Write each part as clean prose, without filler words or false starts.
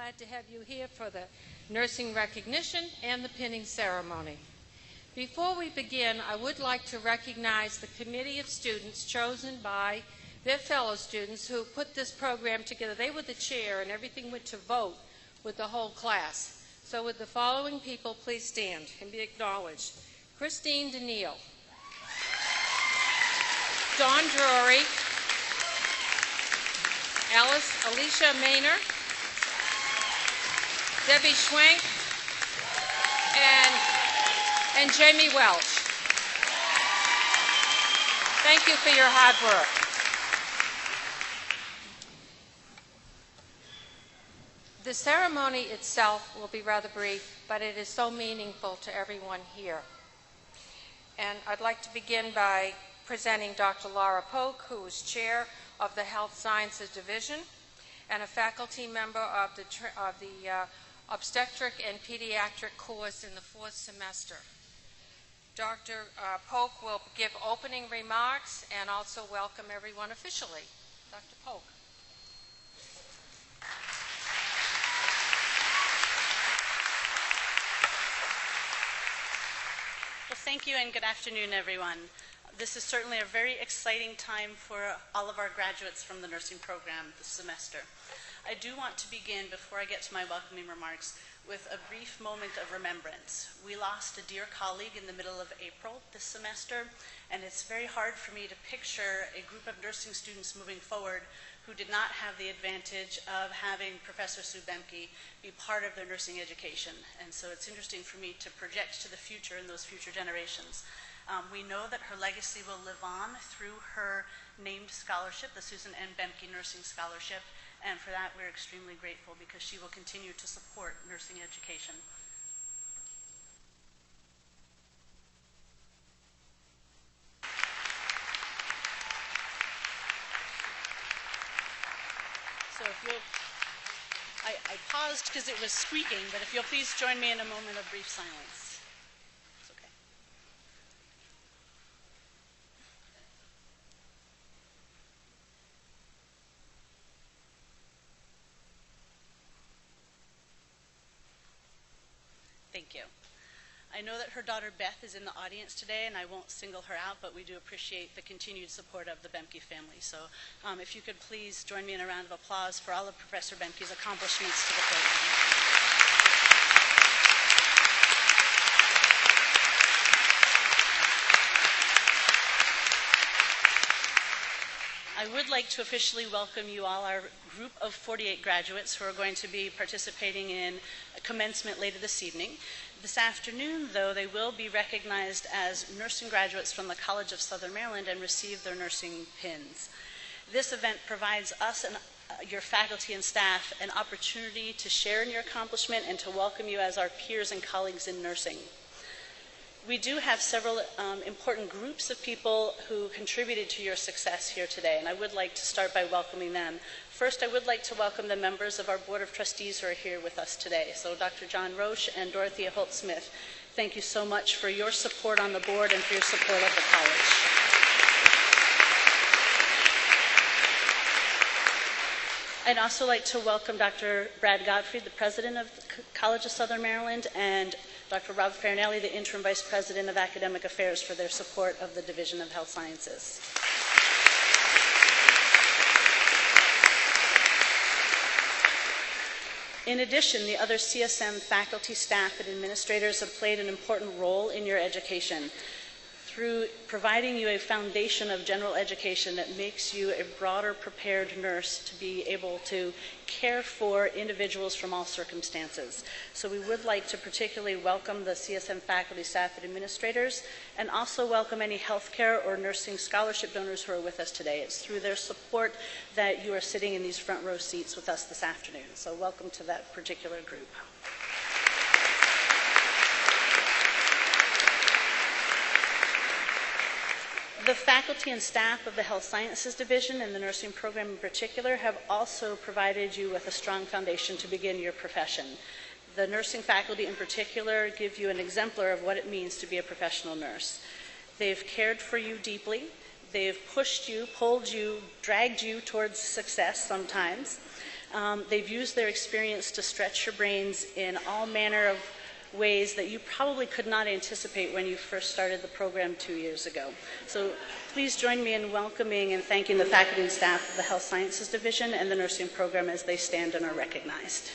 glad to have you here for the nursing recognition and the pinning ceremony. Before we begin, I would like to recognize the committee of students chosen by their fellow students who put this program together. They were the chair and everything went to vote with the whole class. So would the following people please stand and be acknowledged. Christine Daniil, Dawn Drury, Alicia Maynor, Debbie Schwenk, and Jamie Welch. Thank you for your hard work. The ceremony itself will be rather brief, but it is so meaningful to everyone here. And I'd like to begin by presenting Dr. Laura Polk, who is chair of the Health Sciences Division and a faculty member of the obstetric and pediatric course in the 4th semester. Dr. Polk will give opening remarks and also welcome everyone officially. Dr. Polk. Well, thank you and good afternoon, everyone. This is certainly a very exciting time for all of our graduates from the nursing program this semester. I do want to begin, before I get to my welcoming remarks, with a brief moment of remembrance. We lost a dear colleague in the middle of April this semester, and it's very hard for me to picture a group of nursing students moving forward who did not have the advantage of having Professor Sue Behmke be part of their nursing education. And so it's interesting for me to project to the future and those future generations. We know that her legacy will live on through her named scholarship, the Susan N. Behmke Nursing Scholarship, and for that we're extremely grateful because she will continue to support nursing education. So if you'll, I paused because it was squeaking, but if you'll please join me in a moment of brief silence. Thank you. I know that her daughter Beth is in the audience today, and I won't single her out, but we do appreciate the continued support of the Behmke family. So if you could please join me in a round of applause for all of Professor Behmke's accomplishments to the program. I would like to officially welcome you all, our group of 48 graduates who are going to be participating in commencement later this evening. This afternoon, though, they will be recognized as nursing graduates from the College of Southern Maryland and receive their nursing pins. This event provides us and your faculty and staff an opportunity to share in your accomplishment and to welcome you as our peers and colleagues in nursing. We do have several important groups of people who contributed to your success here today, and I would like to start by welcoming them. First, I would like to welcome the members of our Board of Trustees who are here with us today. So Dr. John Roche and Dorothea Holt-Smith, thank you so much for your support on the board and for your support of the college. I'd also like to welcome Dr. Brad Gottfried, the president of the College of Southern Maryland, and Dr. Rob Farinelli, the interim vice president of academic affairs, for their support of the Division of Health Sciences. In addition, the other CSM faculty, staff, and administrators have played an important role in your education through providing you a foundation of general education that makes you a broader prepared nurse to be able to care for individuals from all circumstances. So we would like to particularly welcome the CSM faculty, staff, and administrators, and also welcome any healthcare or nursing scholarship donors who are with us today. It's through their support that you are sitting in these front row seats with us this afternoon. So welcome to that particular group. The faculty and staff of the Health Sciences Division and the nursing program in particular have also provided you with a strong foundation to begin your profession. The nursing faculty in particular give you an exemplar of what it means to be a professional nurse. They've cared for you deeply. They've pushed you, pulled you, dragged you towards success sometimes. They've used their experience to stretch your brains in all manner of ways that you probably could not anticipate when you first started the program 2 years ago. So please join me in welcoming and thanking the faculty and staff of the Health Sciences Division and the nursing program as they stand and are recognized.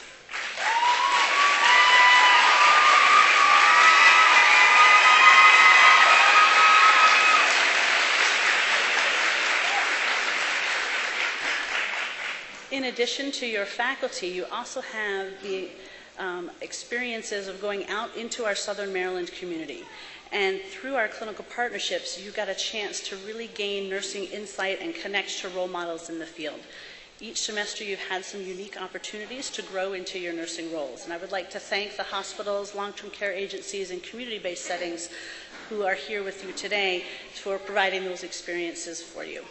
In addition to your faculty, you also have the experiences of going out into our Southern Maryland community. And through our clinical partnerships, you got a chance to really gain nursing insight and connect to role models in the field. Each semester, you've had some unique opportunities to grow into your nursing roles. And I would like to thank the hospitals, long-term care agencies, and community-based settings who are here with you today for providing those experiences for you.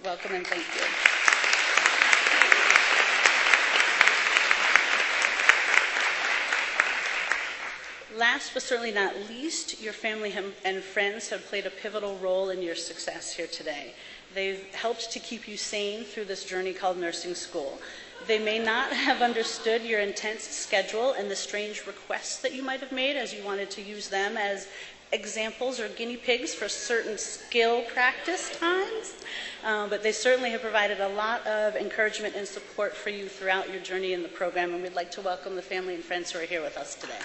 Welcome and thank you. Last but certainly not least, your family and friends have played a pivotal role in your success here today. They've helped to keep you sane through this journey called nursing school. They may not have understood your intense schedule and the strange requests that you might have made as you wanted to use them as examples or guinea pigs for certain skill practice times, but they certainly have provided a lot of encouragement and support for you throughout your journey in the program, and we'd like to welcome the family and friends who are here with us today.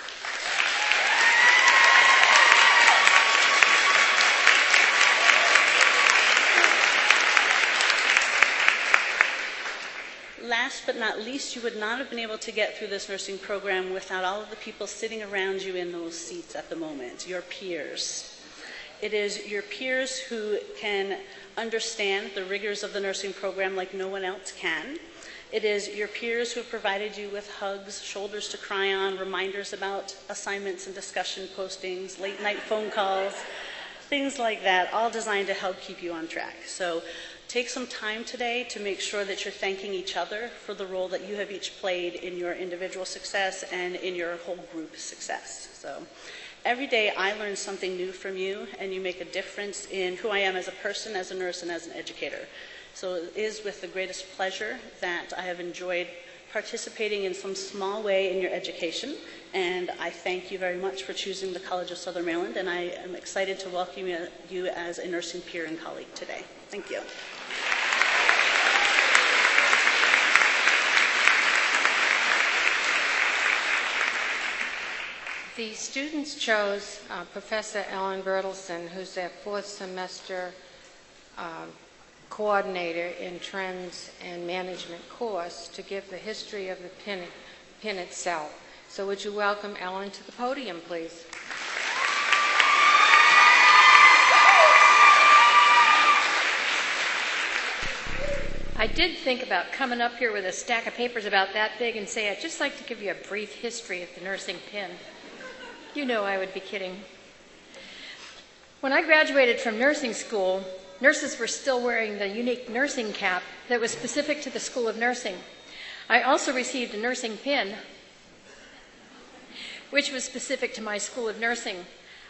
Last but not least, you would not have been able to get through this nursing program without all of the people sitting around you in those seats at the moment, your peers. It is your peers who can understand the rigors of the nursing program like no one else can. It is your peers who have provided you with hugs, shoulders to cry on, reminders about assignments and discussion postings, late night phone calls, things like that, all designed to help keep you on track. So take some time today to make sure that you're thanking each other for the role that you have each played in your individual success and in your whole group success. So every day I learn something new from you, and you make a difference in who I am as a person, as a nurse, and as an educator. So it is with the greatest pleasure that I have enjoyed participating in some small way in your education, and I thank you very much for choosing the College of Southern Maryland, and I am excited to welcome you as a nursing peer and colleague today. Thank you. The students chose Professor Ellen Bertelsen, who's their fourth semester coordinator in Trends and Management course, to give the history of the PIN itself. So would you welcome Ellen to the podium, please? I did think about coming up here with a stack of papers about that big and say, I'd just like to give you a brief history of the nursing PIN. You know I would be kidding. When I graduated from nursing school, nurses were still wearing the unique nursing cap that was specific to the School of Nursing. I also received a nursing PIN, which was specific to my School of Nursing.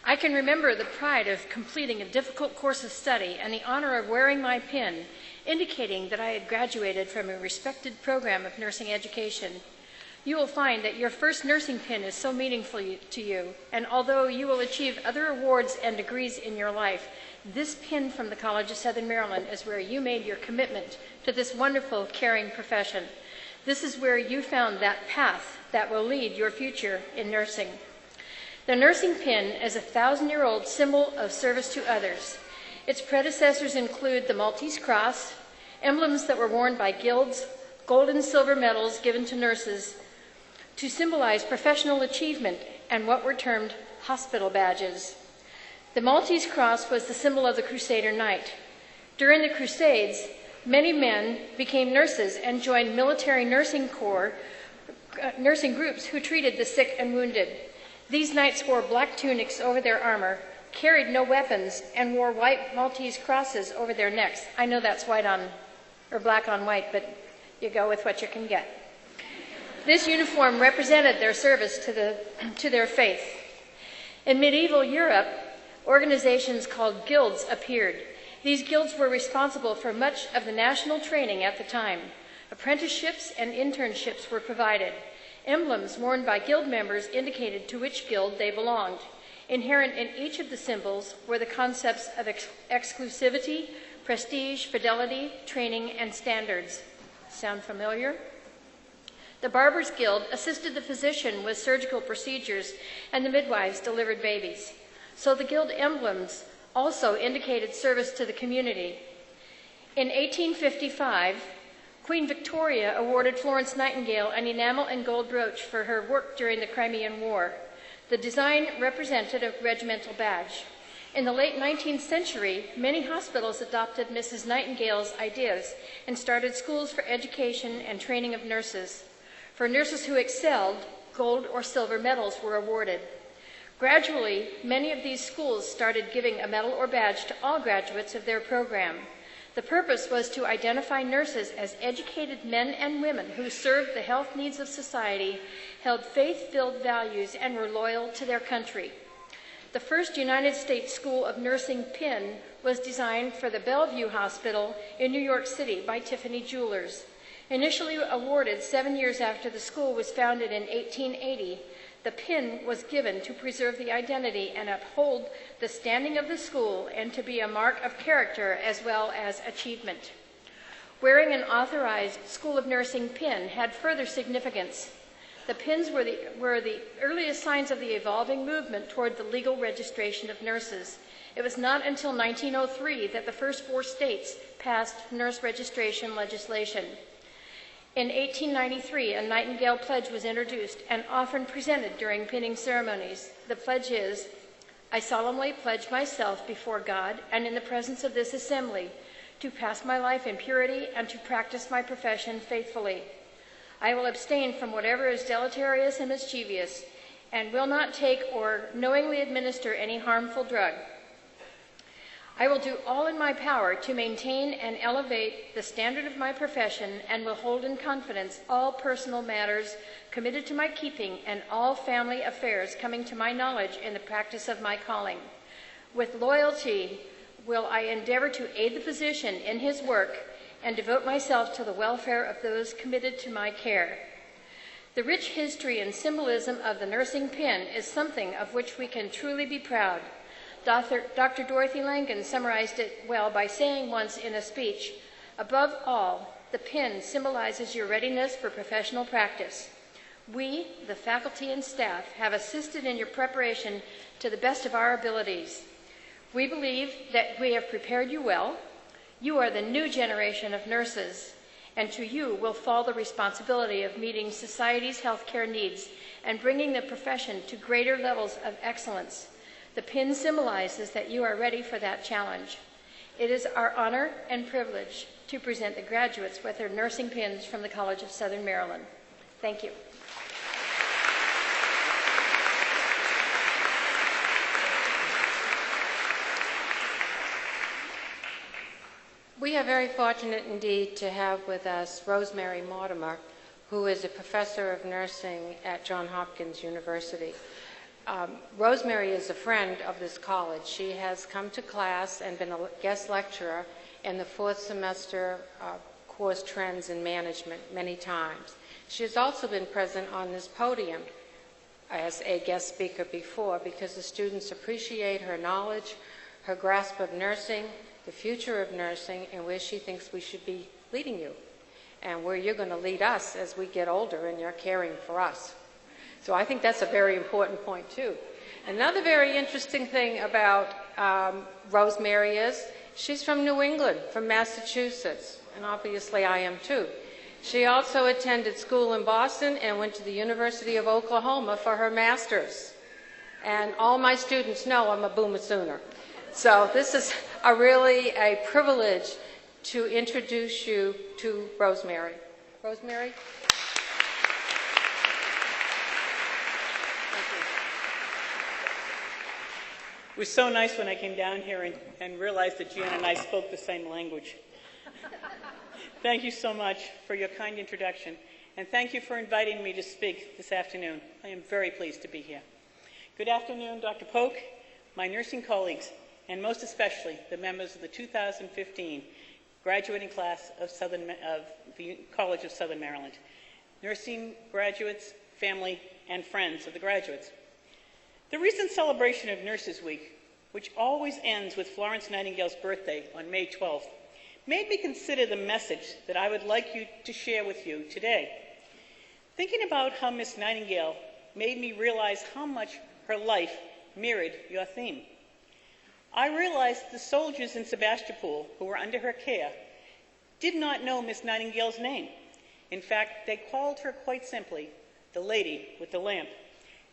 I can remember the pride of completing a difficult course of study and the honor of wearing my PIN, indicating that I had graduated from a respected program of nursing education. You will find that your first nursing PIN is so meaningful to you, and although you will achieve other awards and degrees in your life, this PIN from the College of Southern Maryland is where you made your commitment to this wonderful, caring profession. This is where you found that path that will lead your future in nursing. The nursing PIN is a 1,000-year-old symbol of service to others. Its predecessors include the Maltese Cross, emblems that were worn by guilds, gold and silver medals given to nurses to symbolize professional achievement, and what were termed hospital badges. The Maltese Cross was the symbol of the Crusader Knight. During the Crusades, many men became nurses and joined military nursing groups who treated the sick and wounded. These knights wore black tunics over their armor, carried no weapons, and wore white Maltese crosses over their necks. I know that's black on white, but you go with what you can get. This uniform represented their service to their faith. In medieval Europe, organizations called guilds appeared. These guilds were responsible for much of the national training at the time. Apprenticeships and internships were provided. Emblems worn by guild members indicated to which guild they belonged. Inherent in each of the symbols were the concepts of exclusivity, prestige, fidelity, training, and standards. Sound familiar? The Barbers Guild assisted the physician with surgical procedures, and the midwives delivered babies. So the guild emblems also indicated service to the community. In 1855, Queen Victoria awarded Florence Nightingale an enamel and gold brooch for her work during the Crimean War. The design represented a regimental badge. In the late 19th century, many hospitals adopted Mrs. Nightingale's ideas and started schools for education and training of nurses. For nurses who excelled, gold or silver medals were awarded. Gradually, many of these schools started giving a medal or badge to all graduates of their program. The purpose was to identify nurses as educated men and women who served the health needs of society, held faith-filled values, and were loyal to their country. The first United States School of Nursing pin was designed for the Bellevue Hospital in New York City by Tiffany Jewelers. Initially awarded 7 years after the school was founded in 1880, the pin was given to preserve the identity and uphold the standing of the school and to be a mark of character as well as achievement. Wearing an authorized School of Nursing pin had further significance. The pins were the earliest signs of the evolving movement toward the legal registration of nurses. It was not until 1903 that the first 4 states passed nurse registration legislation. In 1893, a Nightingale Pledge was introduced and often presented during pinning ceremonies. The pledge is, "I solemnly pledge myself before God and in the presence of this assembly to pass my life in purity and to practice my profession faithfully. I will abstain from whatever is deleterious and mischievous and will not take or knowingly administer any harmful drug. I will do all in my power to maintain and elevate the standard of my profession and will hold in confidence all personal matters committed to my keeping and all family affairs coming to my knowledge in the practice of my calling. With loyalty will I endeavor to aid the physician in his work and devote myself to the welfare of those committed to my care." The rich history and symbolism of the nursing pin is something of which we can truly be proud. Dr. Dorothy Langen summarized it well by saying once in a speech, "Above all, the pin symbolizes your readiness for professional practice. We, the faculty and staff, have assisted in your preparation to the best of our abilities. We believe that we have prepared you well. You are the new generation of nurses, and to you will fall the responsibility of meeting society's healthcare needs and bringing the profession to greater levels of excellence. The pin symbolizes that you are ready for that challenge. It is our honor and privilege to present the graduates with their nursing pins from the College of Southern Maryland. Thank you." We are very fortunate indeed to have with us Rosemary Mortimer, who is a professor of nursing at Johns Hopkins University. Rosemary is a friend of this college. She has come to class and been a guest lecturer in the 4th semester course Trends in Management many times. She has also been present on this podium as a guest speaker before because the students appreciate her knowledge, her grasp of nursing, the future of nursing, and where she thinks we should be leading you, and where you're going to lead us as we get older and you're caring for us. So I think that's a very important point, too. Another very interesting thing about Rosemary is she's from New England, from Massachusetts, and obviously I am, too. She also attended school in Boston and went to the University of Oklahoma for her master's. And all my students know I'm a Boomer Sooner. So this is really a privilege to introduce you to Rosemary. Rosemary? It was so nice when I came down here and realized that Jan and I spoke the same language. Thank you so much for your kind introduction, and thank you for inviting me to speak this afternoon. I am very pleased to be here. Good afternoon, Dr. Polk, my nursing colleagues, and most especially the members of the 2015 graduating class of the College of Southern Maryland, nursing graduates, family, and friends of the graduates. The recent celebration of Nurses Week, which always ends with Florence Nightingale's birthday on May 12th, made me consider the message that I would like you to share with you today. Thinking about how Miss Nightingale made me realize how much her life mirrored your theme. I realized the soldiers in Sebastopol who were under her care did not know Miss Nightingale's name. In fact, they called her quite simply the lady with the lamp,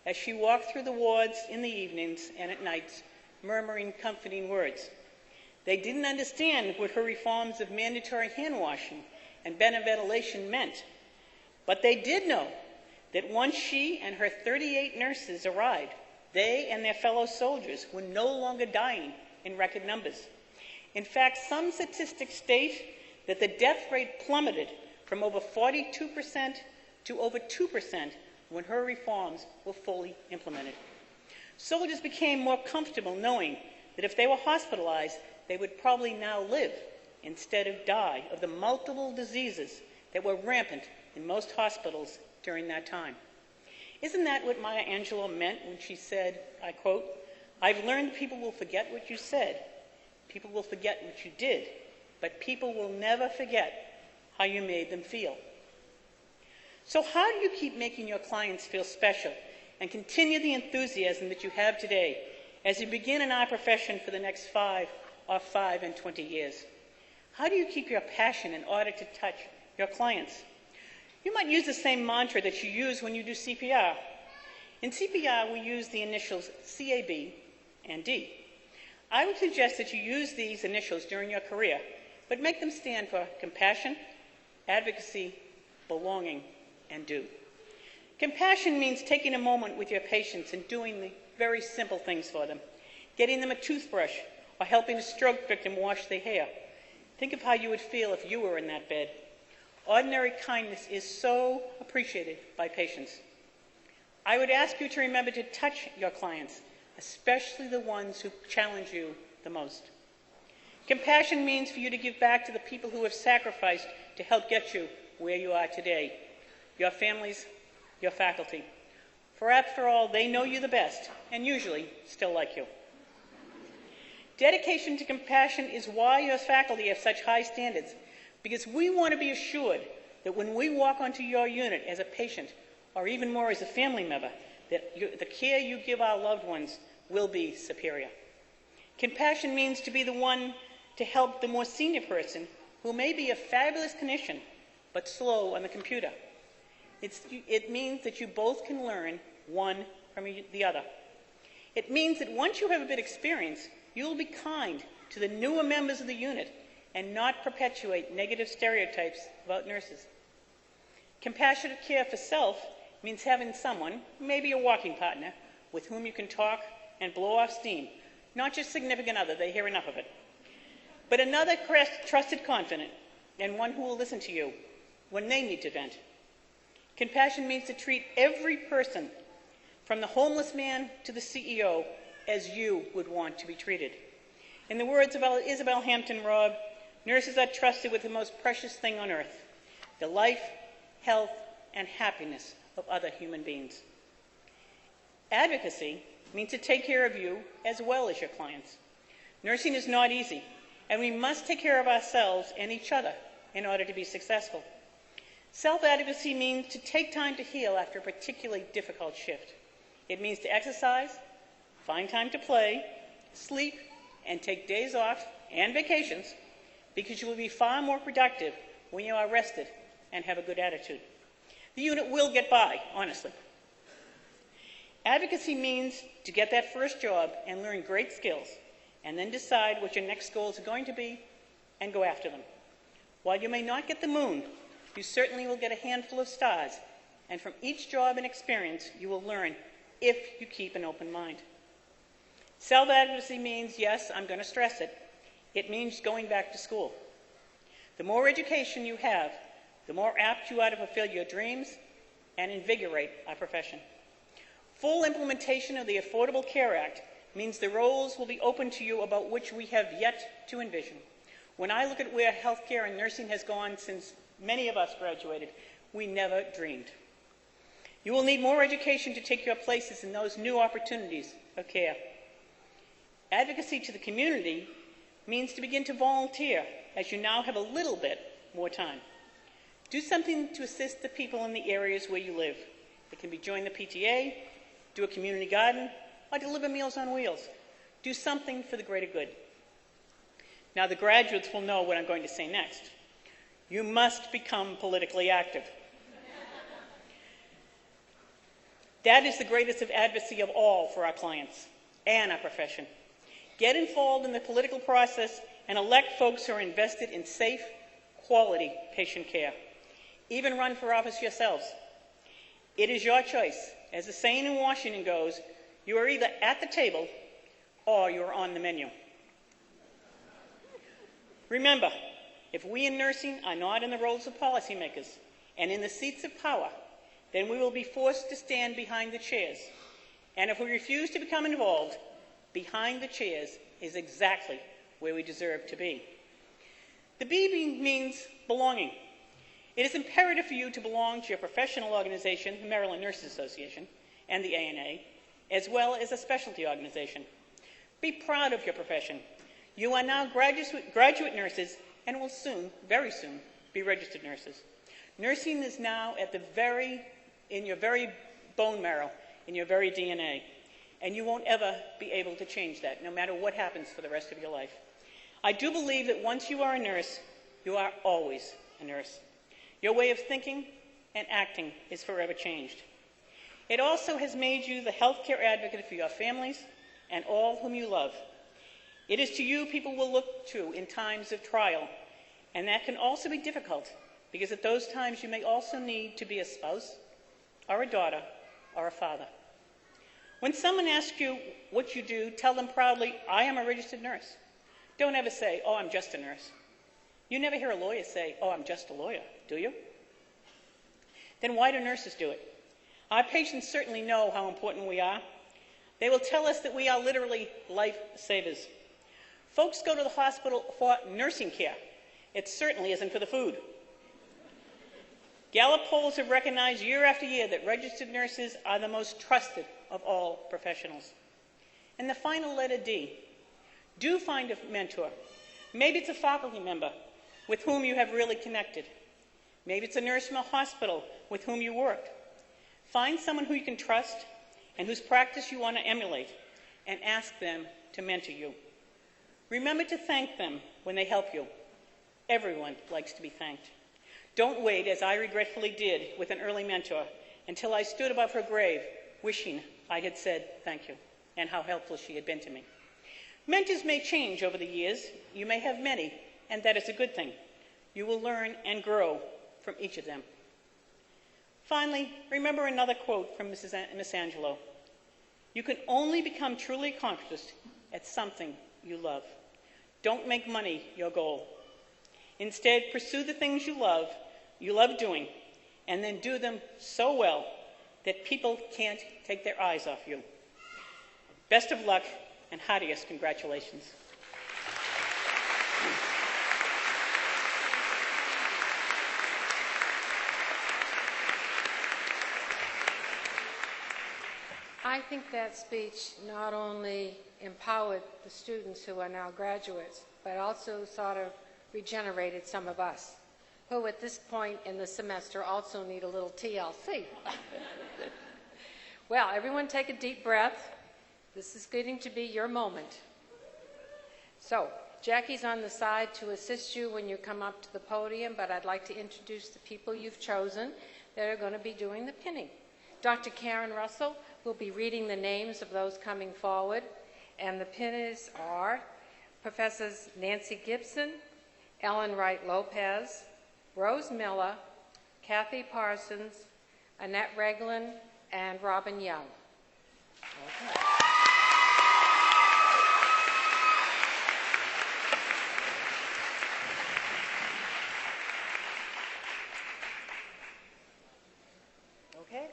as she walked through the wards in the evenings and at nights, murmuring comforting words. They didn't understand what her reforms of mandatory hand washing and ventilation meant, but they did know that once she and her 38 nurses arrived, they and their fellow soldiers were no longer dying in record numbers. In fact, some statistics state that the death rate plummeted from over 42% to over 2% when her reforms were fully implemented. Soldiers became more comfortable knowing that if they were hospitalized, they would probably now live instead of die of the multiple diseases that were rampant in most hospitals during that time. Isn't that what Maya Angelou meant when she said, I quote, "I've learned people will forget what you said, people will forget what you did, but people will never forget how you made them feel." So how do you keep making your clients feel special and continue the enthusiasm that you have today as you begin in our profession for the next 5 and 20 years? How do you keep your passion in order to touch your clients? You might use the same mantra that you use when you do CPR. In CPR, we use the initials CAB and D. I would suggest that you use these initials during your career, but make them stand for compassion, advocacy, belonging, and do. Compassion means taking a moment with your patients and doing the very simple things for them, getting them a toothbrush or helping a stroke victim wash their hair. Think of how you would feel if you were in that bed. Ordinary kindness is so appreciated by patients. I would ask you to remember to touch your clients, especially the ones who challenge you the most. Compassion means for you to give back to the people who have sacrificed to help get you where you are today, your families, your faculty. For after all, they know you the best and usually still like you. Dedication to compassion is why your faculty have such high standards, because we want to be assured that when we walk onto your unit as a patient, or even more as a family member, that the care you give our loved ones will be superior. Compassion means to be the one to help the more senior person who may be a fabulous clinician, but slow on the computer. It means that you both can learn one from the other. It means that once you have a bit of experience, you will be kind to the newer members of the unit and not perpetuate negative stereotypes about nurses. Compassionate care for self means having someone, maybe a walking partner, with whom you can talk and blow off steam, not just significant other, they hear enough of it, but another trusted confidant and one who will listen to you when they need to vent. Compassion means to treat every person, from the homeless man to the CEO, as you would want to be treated. In the words of Isabel Hampton Robb, nurses are trusted with the most precious thing on earth, the life, health, and happiness of other human beings. Advocacy means to take care of you as well as your clients. Nursing is not easy, and we must take care of ourselves and each other in order to be successful. Self-advocacy means to take time to heal after a particularly difficult shift. It means to exercise, find time to play, sleep, and take days off and vacations, because you will be far more productive when you are rested and have a good attitude. The unit will get by, honestly. Advocacy means to get that first job and learn great skills, and then decide what your next goals are going to be and go after them. While you may not get the moon, you certainly will get a handful of stars, and from each job and experience you will learn if you keep an open mind. Self-advocacy means, yes, I'm going to stress it, it means going back to school. The more education you have, the more apt you are to fulfill your dreams and invigorate our profession. Full implementation of the Affordable Care Act means the roles will be open to you about which we have yet to envision. When I look at where healthcare and nursing has gone since many of us graduated, we never dreamed. You will need more education to take your places in those new opportunities of care. Advocacy to the community means to begin to volunteer, as you now have a little bit more time. Do something to assist the people in the areas where you live. It can be join the PTA, do a community garden, or deliver Meals on Wheels. Do something for the greater good. Now, the graduates will know what I'm going to say next. You must become politically active. That is the greatest of advocacy of all for our clients and our profession. Get involved in the political process and elect folks who are invested in safe, quality patient care. Even run for office yourselves. It is your choice. As the saying in Washington goes, you are either at the table or you are on the menu. Remember, if we in nursing are not in the roles of policymakers and in the seats of power, then we will be forced to stand behind the chairs. And if we refuse to become involved, behind the chairs is exactly where we deserve to be. The B means belonging. It is imperative for you to belong to your professional organization, the Maryland Nurses Association, and the ANA, as well as a specialty organization. Be proud of your profession. You are now graduate nurses and will soon, very soon, be registered nurses. Nursing is now at in your very bone marrow, in your very DNA, and you won't ever be able to change that, no matter what happens for the rest of your life. I do believe that once you are a nurse, you are always a nurse. Your way of thinking and acting is forever changed. It also has made you the healthcare advocate for your families and all whom you love. It is to you people will look to in times of trial, and that can also be difficult because at those times you may also need to be a spouse or a daughter or a father. When someone asks you what you do, tell them proudly, I am a registered nurse. Don't ever say, oh, I'm just a nurse. You never hear a lawyer say, oh, I'm just a lawyer, do you? Then why do nurses do it? Our patients certainly know how important we are. They will tell us that we are literally lifesavers. Folks go to the hospital for nursing care. It certainly isn't for the food. Gallup polls have recognized year after year that registered nurses are the most trusted of all professionals. And the final letter, D. Do find a mentor. Maybe it's a faculty member with whom you have really connected. Maybe it's a nurse from a hospital with whom you worked. Find someone who you can trust and whose practice you want to emulate, and ask them to mentor you. Remember to thank them when they help you. Everyone likes to be thanked. Don't wait, as I regretfully did with an early mentor, until I stood above her grave wishing I had said thank you and how helpful she had been to me. Mentors may change over the years. You may have many, and that is a good thing. You will learn and grow from each of them. Finally, remember another quote from Miss Angelo. You can only become truly accomplished at something you love. Don't make money your goal. Instead, pursue the things you love doing, and then do them so well that people can't take their eyes off you. Best of luck and heartiest congratulations. I think that speech not only empowered the students who are now graduates, but also sort of regenerated some of us, who at this point in the semester also need a little TLC. Well, everyone take a deep breath. This is getting to be your moment. So, Jackie's on the side to assist you when you come up to the podium, but I'd like to introduce the people you've chosen that are going to be doing the pinning. Dr. Karen Russell will be reading the names of those coming forward, and the pinners are Professors Nancy Gibson, Ellen Wright Lopez, Rose Miller, Kathy Parsons, Annette Reglan, and Robin Young. Okay. Okay.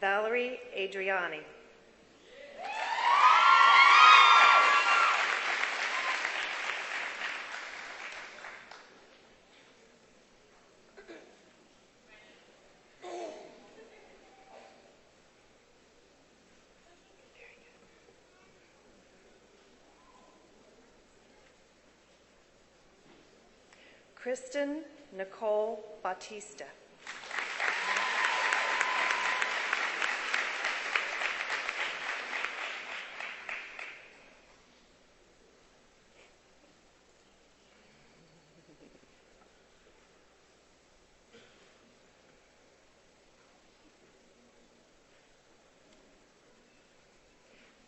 Valerie Adriani. Kristen Nicole Bautista.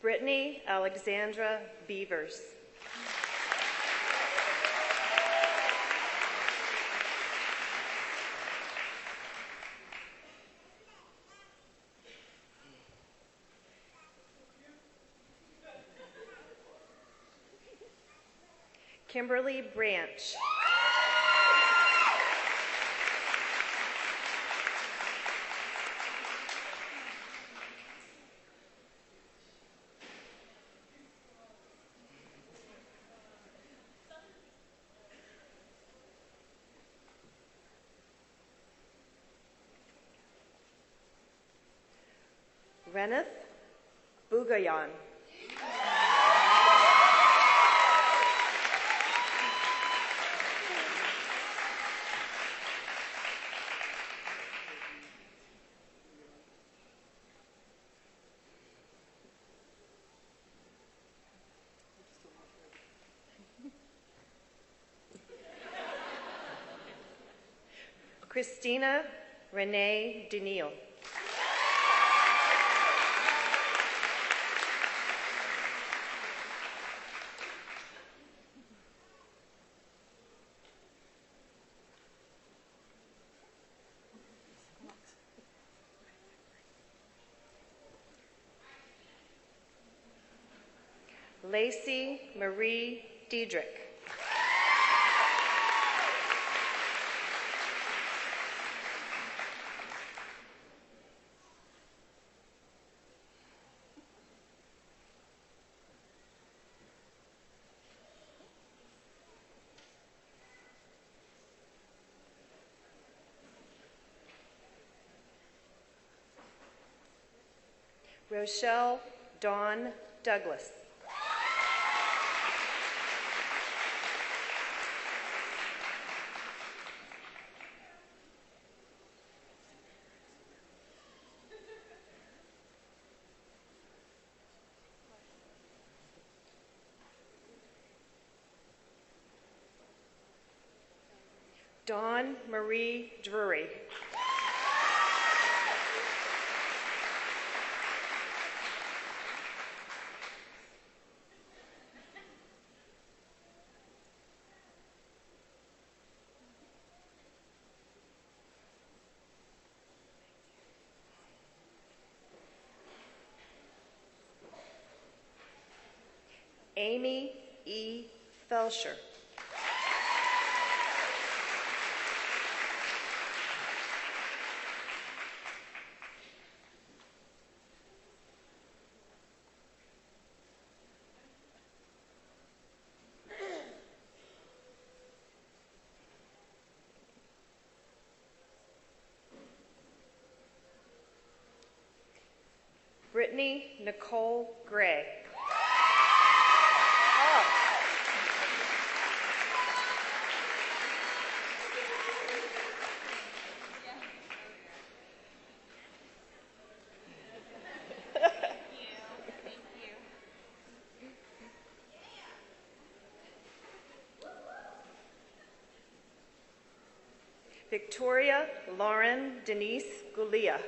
Brittany Alexandra Beavers. Kimberly Branch. Reneth Bugayan. Christina Renee Deniel. Lacey Marie Diedrich. Rochelle Dawn Douglas. Dawn Marie Drury. Amy E. Felsher. Brittany Nicole Gray. Victoria Lauren Denise Gulia.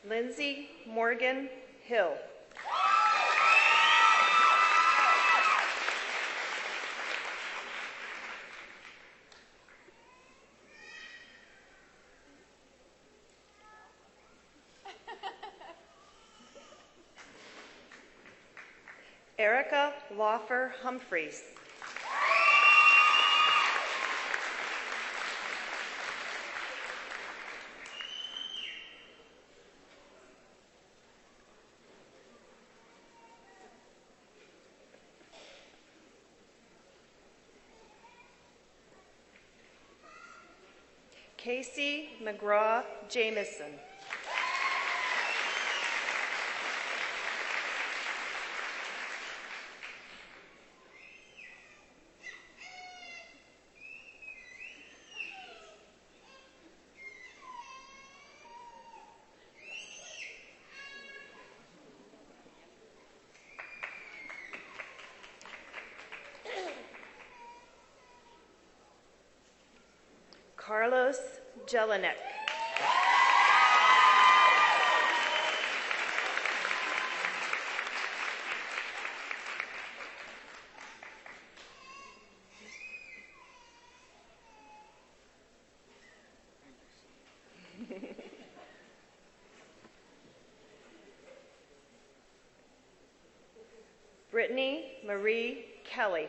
Lindsay Morgan Hill. Erica Lawfer Humphreys. Casey McGraw Jamison. Carlos Jelinek. Brittany Marie Kelly.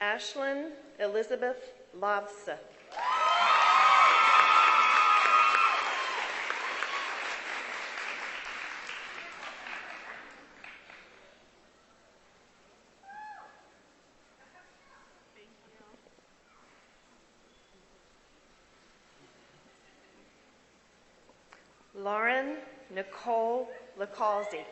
Ashlyn Elizabeth Lavsa. Lauren Nicole Lacalzi.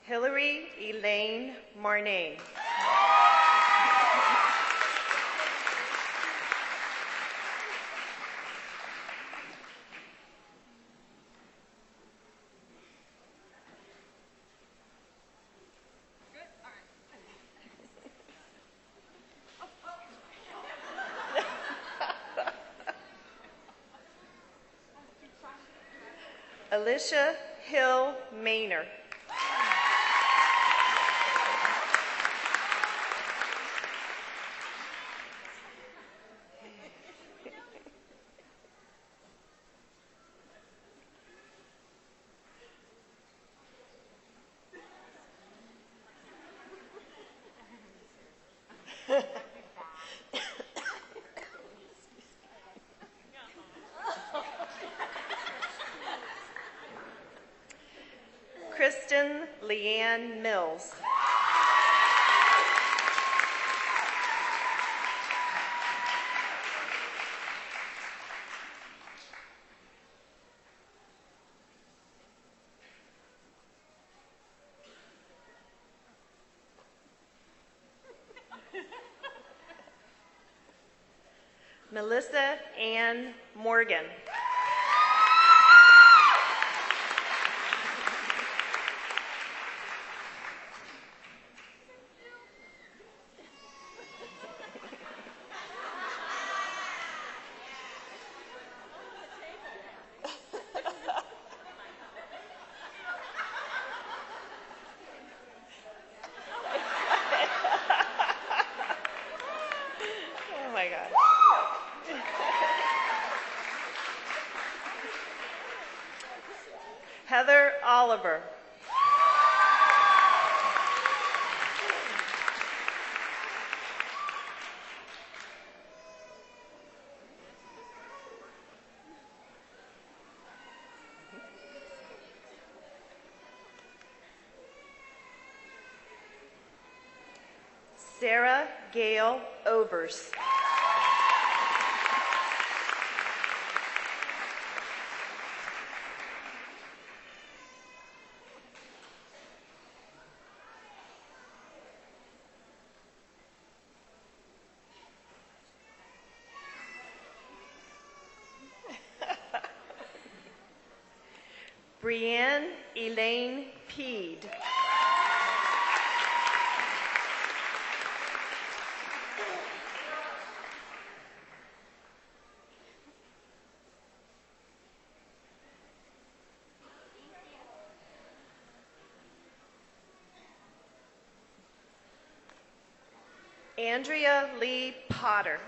Hillary Elaine Marnane. Alicia Hill Maynor. Kristen Leanne Mills. Melissa Ann Morgan. Oh my God. Heather Oliver. Sarah Gail Overs. Brienne Elaine Peed. Andrea Lee Potter.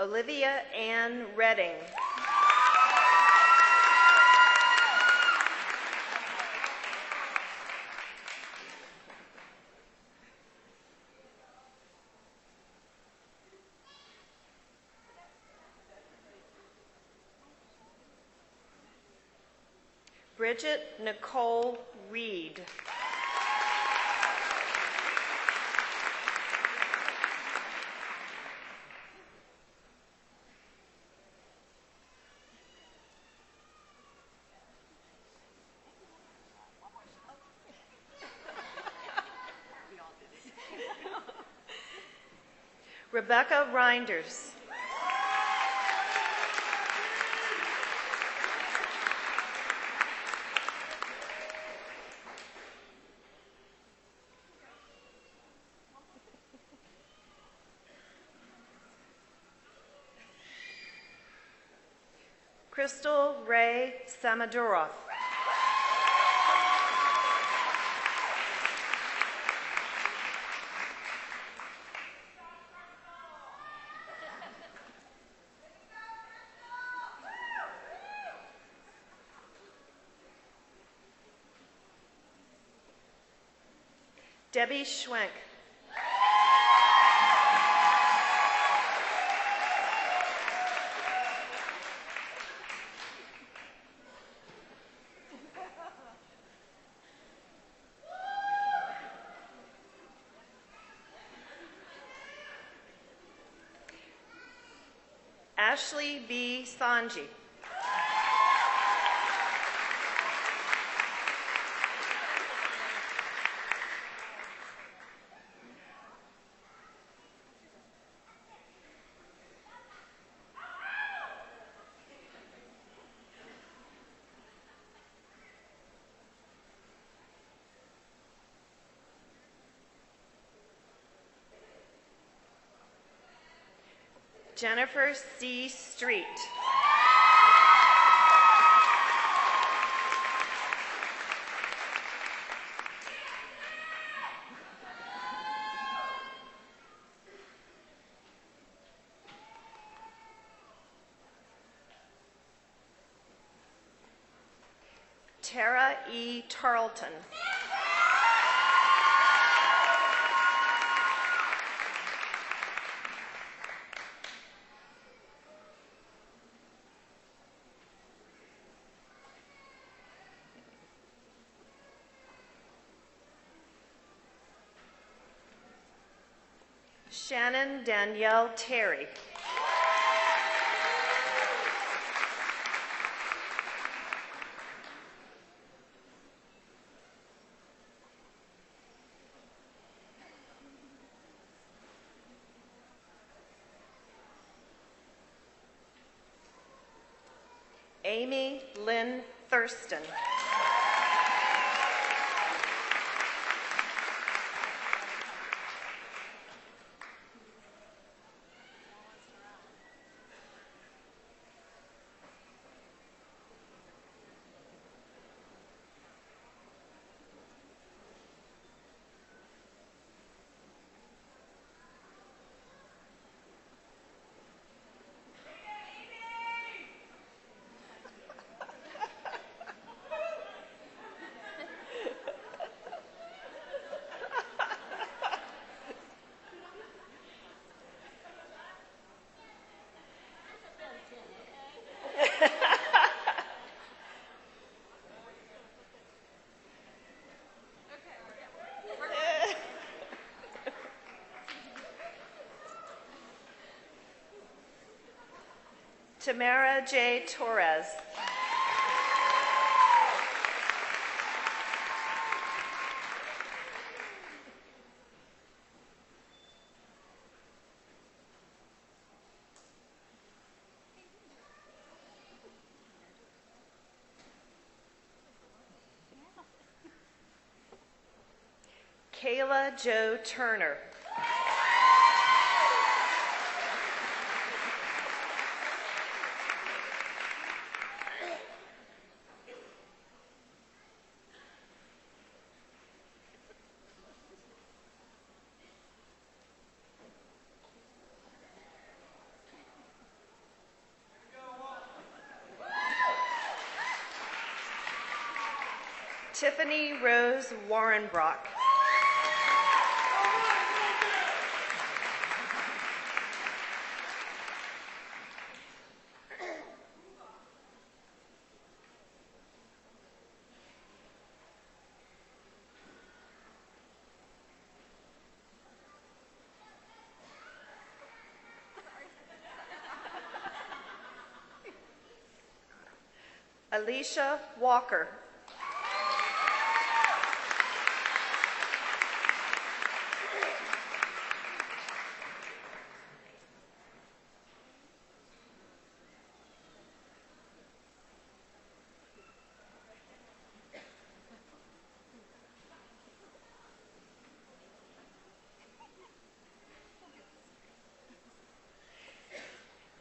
Olivia Ann Redding. Bridget Nicole Reed. Rebecca Reinders. Crystal Ray Samadurov. Debbie Schwenk. Ashley B. Sanji. Jennifer C. Street. Tara E. Tarleton. Shannon Danielle Terry. Amy Lynn Thurston. Tamara J. Torres. Kayla Jo Turner. Tiffany Rose Warrenbrock. Alicia Walker.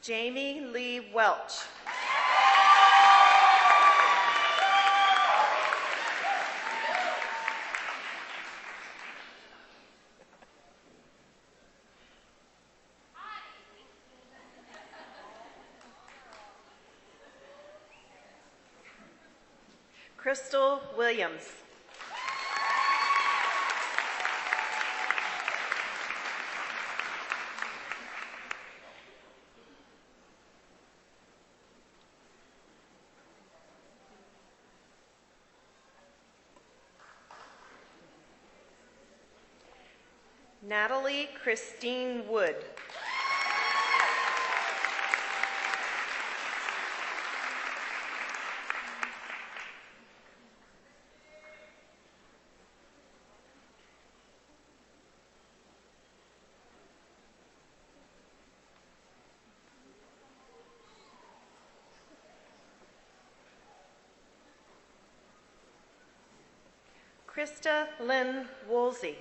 Jamie Lee Welch. Crystal Williams. Natalie Christine Wood. Krista Lynn Woolsey.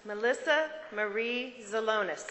Melissa Marie Zalonis.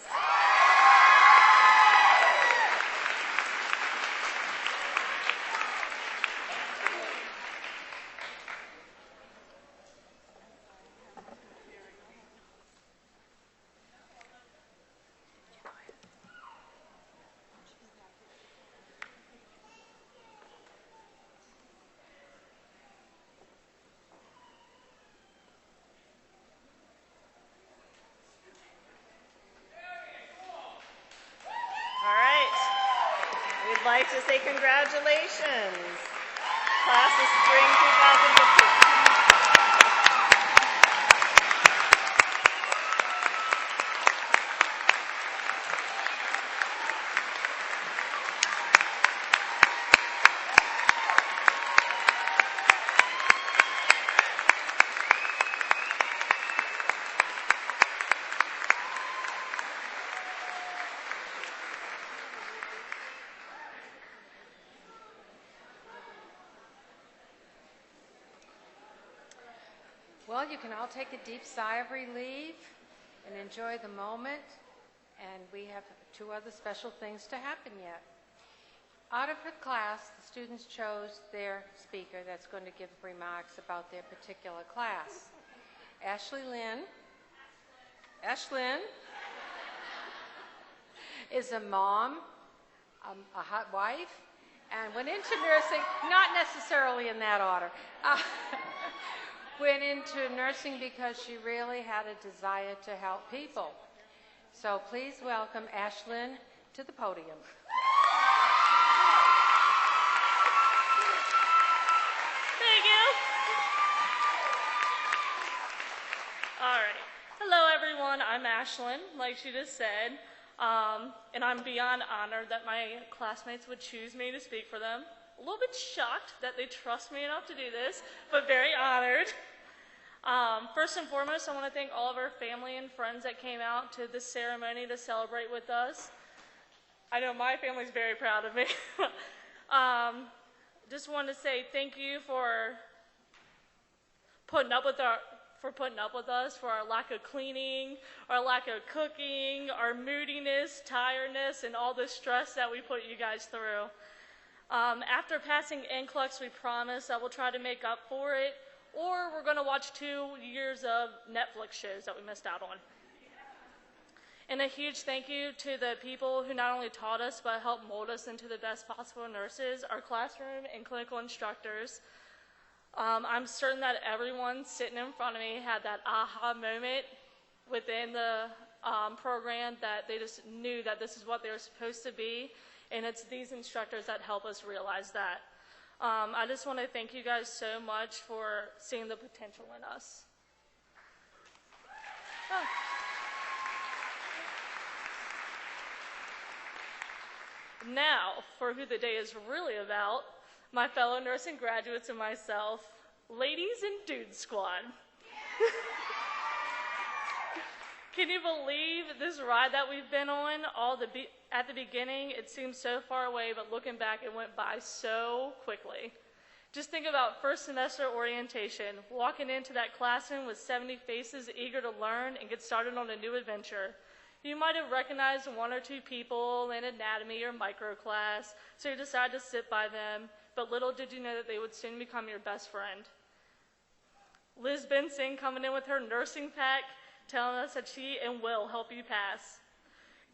We'd like to say congratulations, class of spring 2015. Well, you can all take a deep sigh of relief and enjoy the moment, and we have 2 other special things to happen yet. Out of the class, the students chose their speaker that's going to give remarks about their particular class. Ashlyn is a mom, a hot wife, and went into nursing, not necessarily in that order. went into nursing because she really had a desire to help people. So please welcome Ashlyn to the podium. Thank you. All right. Hello, everyone. I'm Ashlyn, like she just said, and I'm beyond honored that my classmates would choose me to speak for them. A little bit shocked that they trust me enough to do this, but very honored. First and foremost, I want to thank all of our family and friends that came out to this ceremony to celebrate with us. I know my family's very proud of me. Just want to say thank you for putting up with us, for our lack of cleaning, our lack of cooking, our moodiness, tiredness, and all the stress that we put you guys through. After passing NCLEX, we promise that we'll try to make up for it, or we're going to watch 2 years of Netflix shows that we missed out on. And a huge thank you to the people who not only taught us, but helped mold us into the best possible nurses, our classroom and clinical instructors. I'm certain that everyone sitting in front of me had that aha moment within the program that they just knew that this is what they were supposed to be, and it's these instructors that help us realize that. I just want to thank you guys so much for seeing the potential in us. Oh. Now, for who the day is really about, my fellow nursing graduates and myself, ladies and dude squad. Can you believe this ride that we've been on? At the beginning, it seemed so far away, but looking back, it went by so quickly. Just think about first semester orientation, walking into that classroom with 70 faces eager to learn and get started on a new adventure. You might have recognized 1 or 2 people in anatomy or micro class, so you decided to sit by them, but little did you know that they would soon become your best friend. Liz Benson coming in with her nursing pack, telling us that she and will help you pass.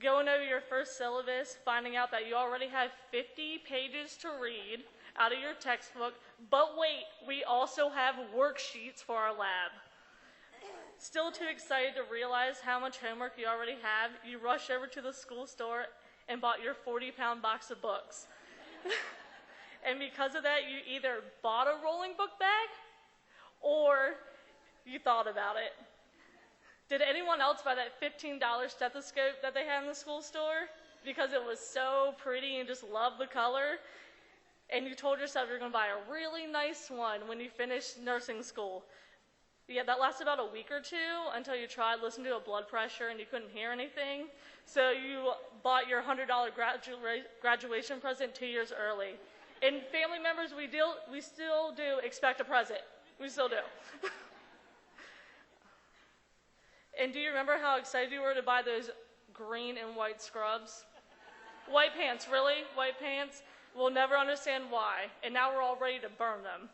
Going over your first syllabus, finding out that you already have 50 pages to read out of your textbook, but wait, we also have worksheets for our lab. Still too excited to realize how much homework you already have, you rush over to the school store and bought your 40-pound box of books. And because of that, you either bought a rolling book bag or you thought about it. Did anyone else buy that $15 stethoscope that they had in the school store because it was so pretty and just loved the color? And you told yourself you're going to buy a really nice one when you finished nursing school. Yeah, that lasted about a week or 2 until you tried listening to a blood pressure and you couldn't hear anything. So you bought your $100 graduation present 2 years early. And family members, we still do expect a present. We still do. And do you remember how excited you were to buy those green and white scrubs? White pants, really? White pants? We'll never understand why. And now we're all ready to burn them.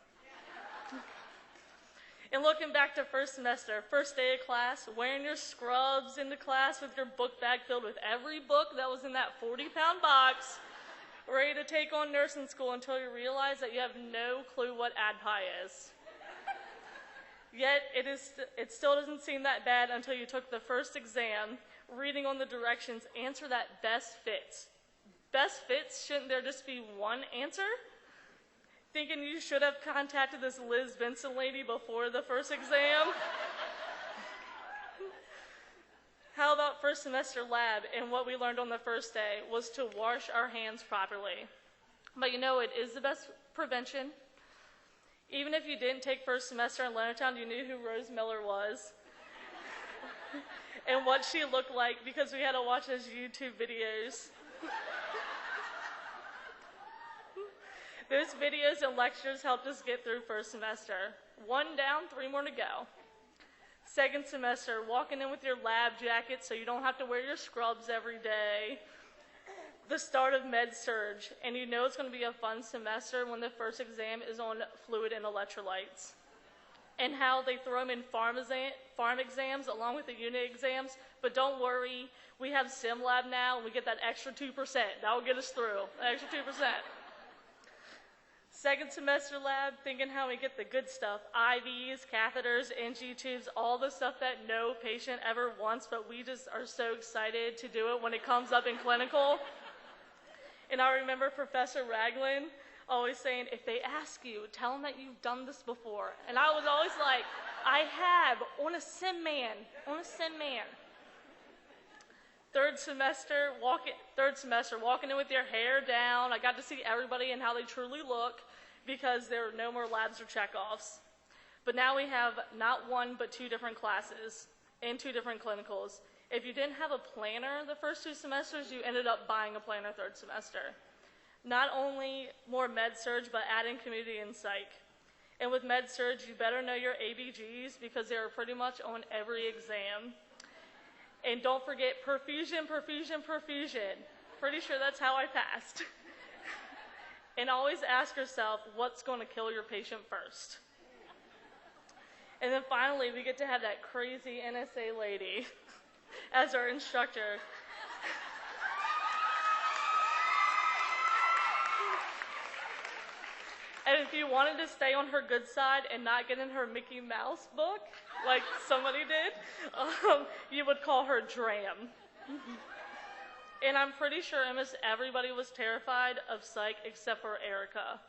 And looking back to first semester, first day of class, wearing your scrubs into class with your book bag filled with every book that was in that 40-pound box, ready to take on nursing school until you realize that you have no clue what ADPI is. Yet it still doesn't seem that bad until you took the first exam, reading on the directions, answer that best fits. Best fits, shouldn't there just be one answer? Thinking you should have contacted this Liz Benson lady before the first exam? How about first semester lab, and what we learned on the first day was to wash our hands properly. But you know, it is the best prevention. Even if you didn't take first semester in Leonardtown, you knew who Rose Miller was and what she looked like because we had to watch those YouTube videos. Those videos and lectures helped us get through first semester. 1 down, 3 more to go. Second semester, walking in with your lab jacket so you don't have to wear your scrubs every day. The start of med-surg, and you know it's going to be a fun semester when the first exam is on fluid and electrolytes. And how they throw them in farm exams along with the unit exams, but don't worry, we have SimLab now, and we get that extra 2%. That will get us through, that extra 2%. Second semester lab, thinking how we get the good stuff, IVs, catheters, NG tubes, all the stuff that no patient ever wants, but we just are so excited to do it when it comes up in clinical. And I remember Professor Ragland always saying, if they ask you, tell them that you've done this before. And I was always like, I have, on a sim man. Third semester, walking in with your hair down. I got to see everybody and how they truly look because there are no more labs or checkoffs. But now we have not one but 2 different classes and 2 different clinicals. If you didn't have a planner the first 2 semesters, you ended up buying a planner third semester. Not only more med-surg, but adding community and psych. And with med-surg, you better know your ABGs because they are pretty much on every exam. And don't forget perfusion. Pretty sure that's how I passed. And always ask yourself, what's going to kill your patient first? And then finally, we get to have that crazy NSA lady as our instructor. And if you wanted to stay on her good side and not get in her Mickey Mouse book, like somebody did, you would call her Dram. And I'm pretty sure almost everybody was terrified of psych except for Erica.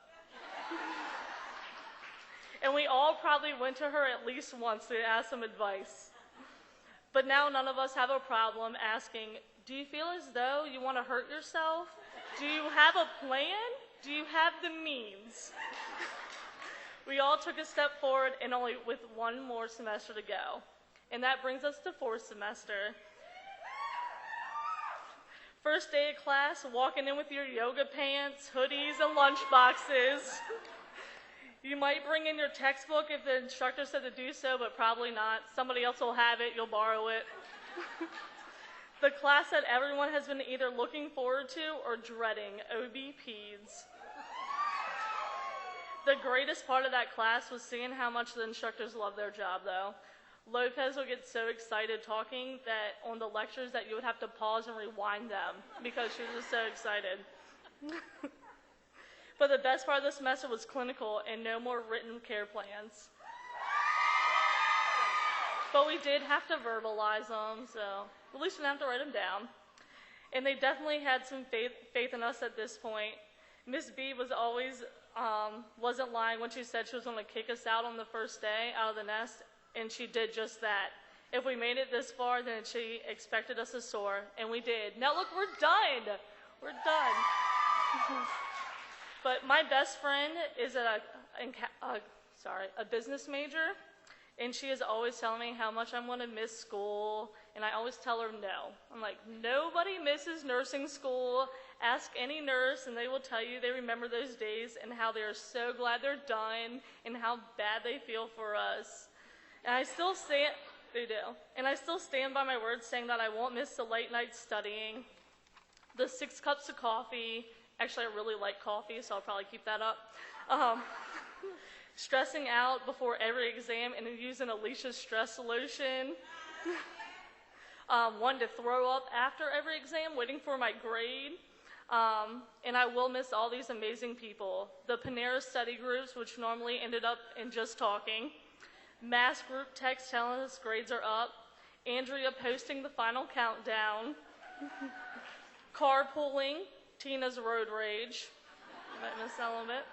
And we all probably went to her at least once to ask some advice. But now none of us have a problem asking, do you feel as though you want to hurt yourself? Do you have a plan? Do you have the means? We all took a step forward and only with 1 more semester to go. And that brings us to 4th semester. First day of class, walking in with your yoga pants, hoodies, and lunch boxes. You might bring in your textbook if the instructor said to do so, but probably not. Somebody else will have it, you'll borrow it. The class that everyone has been either looking forward to or dreading, OB-Peds. The greatest part of that class was seeing how much the instructors love their job, though. Lopez would get so excited talking that on the lectures that you would have to pause and rewind them because she was just so excited. But the best part of the semester was clinical and no more written care plans. But we did have to verbalize them, so at least we didn't have to write them down. And they definitely had some faith in us at this point. Miss B was always wasn't lying when she said she was going to kick us out on the first day out of the nest, and she did just that. If we made it this far, then she expected us to soar, and we did. Now look, we're done. We're done. But my best friend is a business major, and she is always telling me how much I'm going to miss school, and I always tell her no. I'm like, nobody misses nursing school. Ask any nurse, and they will tell you they remember those days and how they are so glad they're done and how bad they feel for us. And I still stand, they do, and I still stand by my words saying that I won't miss the late night studying, the 6 cups of coffee. Actually, I really like coffee, so I'll probably keep that up. Stressing out before every exam and using Alicia's stress lotion. Wanting to throw up after every exam, waiting for my grade. And I will miss all these amazing people. The Panera study groups, which normally ended up in just talking. Mass group text telling us grades are up. Andrea posting the final countdown. Carpooling, Tina's road rage. You might miss that a little bit.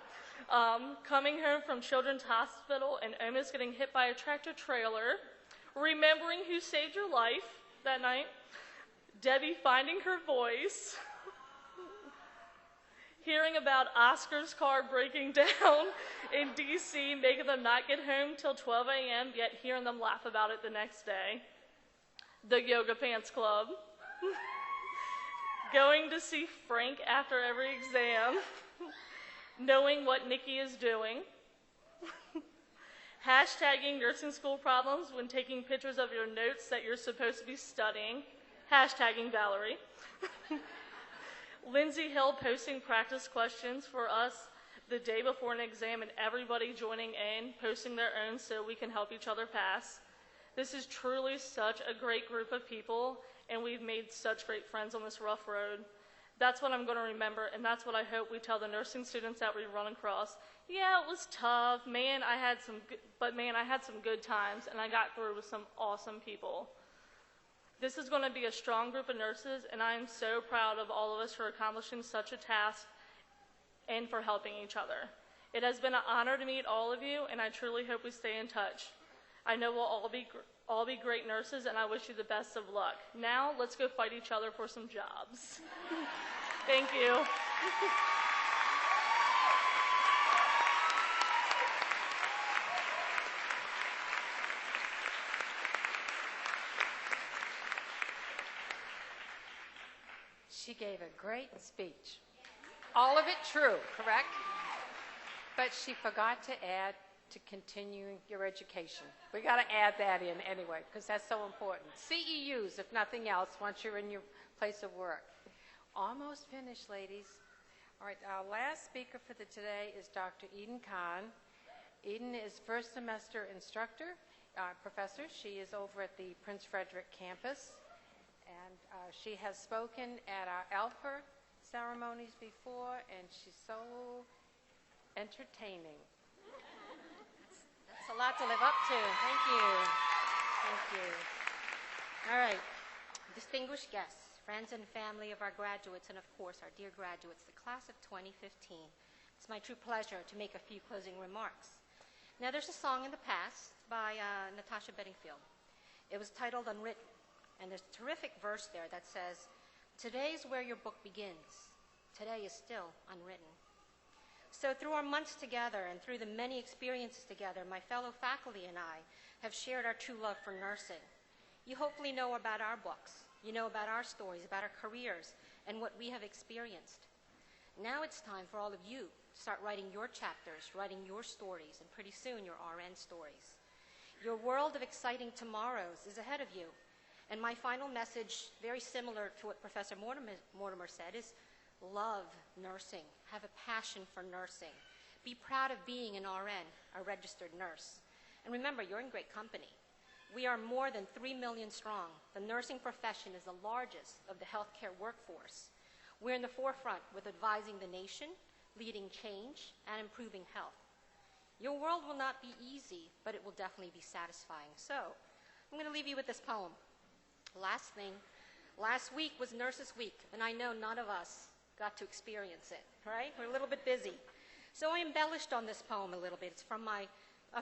Coming home from Children's Hospital and almost getting hit by a tractor trailer. Remembering who saved your life that night. Debbie finding her voice. Hearing about Oscar's car breaking down in D.C., making them not get home till 12 a.m., yet hearing them laugh about it the next day. The Yoga Pants Club. Going to see Frank after every exam. Knowing what Nikki is doing. Hashtagging nursing school problems when taking pictures of your notes that you're supposed to be studying. Hashtagging Valerie. Lindsay Hill posting practice questions for us the day before an exam and everybody joining in, posting their own so we can help each other pass. This is truly such a great group of people, and we've made such great friends on this rough road. That's what I'm going to remember, and that's what I hope we tell the nursing students that we run across. Yeah, it was tough. Man, I had some good times, and I got through with some awesome people. This is going to be a strong group of nurses, and I am so proud of all of us for accomplishing such a task and for helping each other. It has been an honor to meet all of you, and I truly hope we stay in touch. I know we'll all be great nurses, and I wish you the best of luck. Now, let's go fight each other for some jobs. Thank you. She gave a great speech. All of it true, correct? But she forgot to add to continuing your education. We got to add that in anyway, because that's so important. CEUs, if nothing else, once you're in your place of work. Almost finished, ladies. All right, our last speaker for today is Dr. Eden Kahn. Eden is first semester instructor, professor. She is over at the Prince Frederick campus, and she has spoken at our Alpha ceremonies before, and she's so entertaining. That's a lot to live up to. Thank you. Thank you. All right. Distinguished guests, friends and family of our graduates, and of course our dear graduates, the class of 2015. It's my true pleasure to make a few closing remarks. Now, there's a song in the past by Natasha Bedingfield. It was titled Unwritten, and there's a terrific verse there that says, "Today's where your book begins. Today is still unwritten." So through our months together and through the many experiences together, my fellow faculty and I have shared our true love for nursing. You hopefully know about our books. You know about our stories, about our careers, and what we have experienced. Now it's time for all of you to start writing your chapters, writing your stories, and pretty soon your RN stories. Your world of exciting tomorrows is ahead of you. And my final message, very similar to what Professor Mortimer said, is love nursing. Have a passion for nursing. Be proud of being an RN, a registered nurse. And remember, you're in great company. We are more than 3 million strong. The nursing profession is the largest of the healthcare workforce. We're in the forefront with advising the nation, leading change, and improving health. Your world will not be easy, but it will definitely be satisfying. So, I'm going to leave you with this poem. Last week was Nurses Week, and I know none of us got to experience it, right? We're a little bit busy. So I embellished on this poem a little bit. It's from my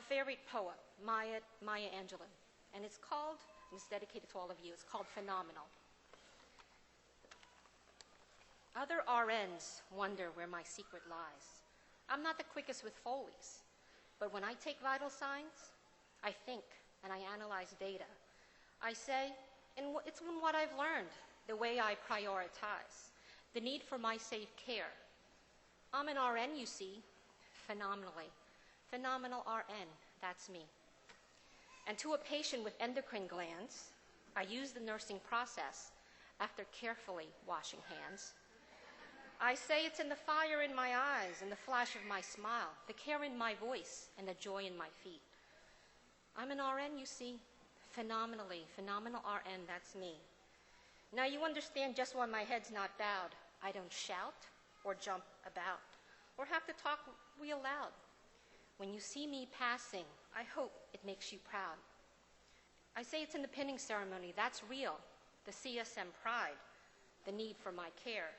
favorite poet, Maya Angelou. And it's called, and it's dedicated to all of you, it's called Phenomenal. Other RNs wonder where my secret lies. I'm not the quickest with Foleys, but when I take vital signs, I think and I analyze data. I say, and it's in what I've learned, the way I prioritize, the need for my safe care. I'm an RN, you see, phenomenally. Phenomenal RN, that's me. And to a patient with endocrine glands, I use the nursing process after carefully washing hands. I say it's in the fire in my eyes and the flash of my smile, the care in my voice and the joy in my feet. I'm an RN, you see, phenomenal RN, that's me. Now you understand just why my head's not bowed. I don't shout or jump about or have to talk real loud. When you see me passing, I hope it makes you proud. I say it's in the pinning ceremony, that's real, the CSM pride, the need for my care.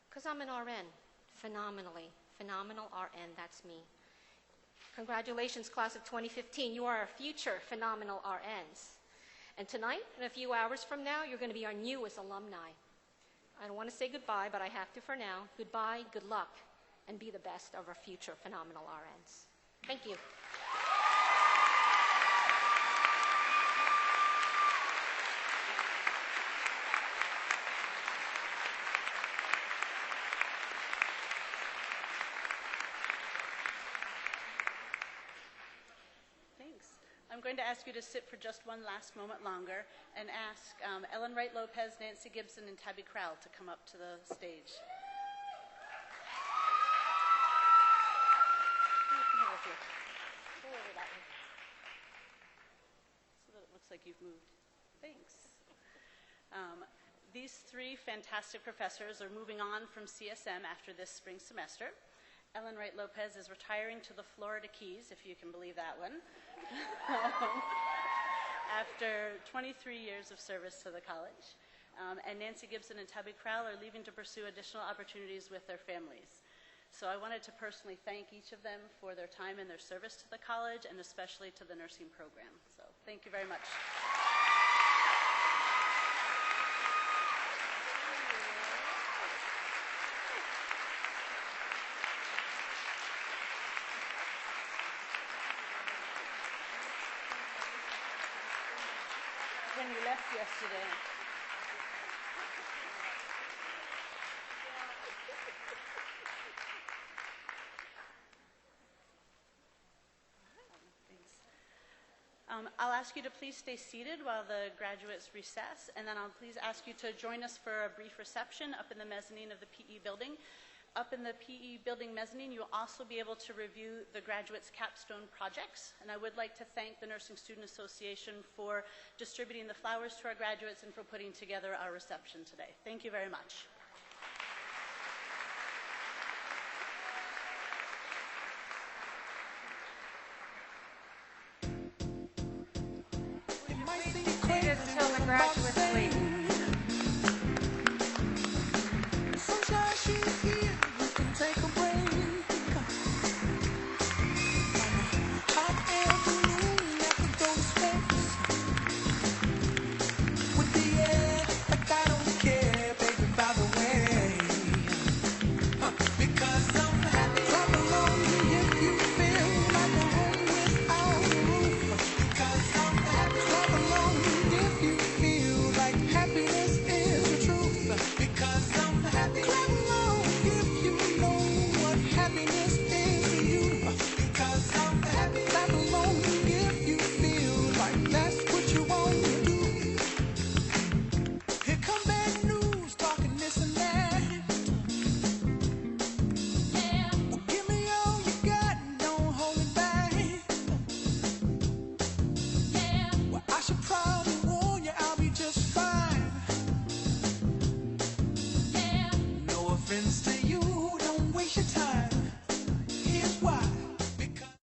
Because I'm an RN, phenomenal RN, that's me. Congratulations, class of 2015. You are our future phenomenal RNs. And tonight, in a few hours from now, you're going to be our newest alumni. I don't want to say goodbye, but I have to for now. Goodbye, good luck, and be the best of our future phenomenal RNs. Thank you. I'm going to ask you to sit for just one last moment longer and ask Ellen Wright Lopez, Nancy Gibson, and Tabby Crowell to come up to the stage. Come over here. Go over that way. So that it looks like you've moved. Thanks. These three fantastic professors are moving on from CSM after this spring semester. Ellen Wright Lopez is retiring to the Florida Keys, if you can believe that one, after 23 years of service to the college. And Nancy Gibson and Tabby Crowell are leaving to pursue additional opportunities with their families. So I wanted to personally thank each of them for their time and their service to the college, and especially to the nursing program. So thank you very much. When you left yesterday. I'll ask you to please stay seated while the graduates recess, and then I'll please ask you to join us for a brief reception up in the mezzanine of the PE building. Up in the PE building mezzanine, you'll also be able to review the graduates' capstone projects, and I would like to thank the Nursing Student Association for distributing the flowers to our graduates and for putting together our reception today. Thank you very much. Seated until the graduates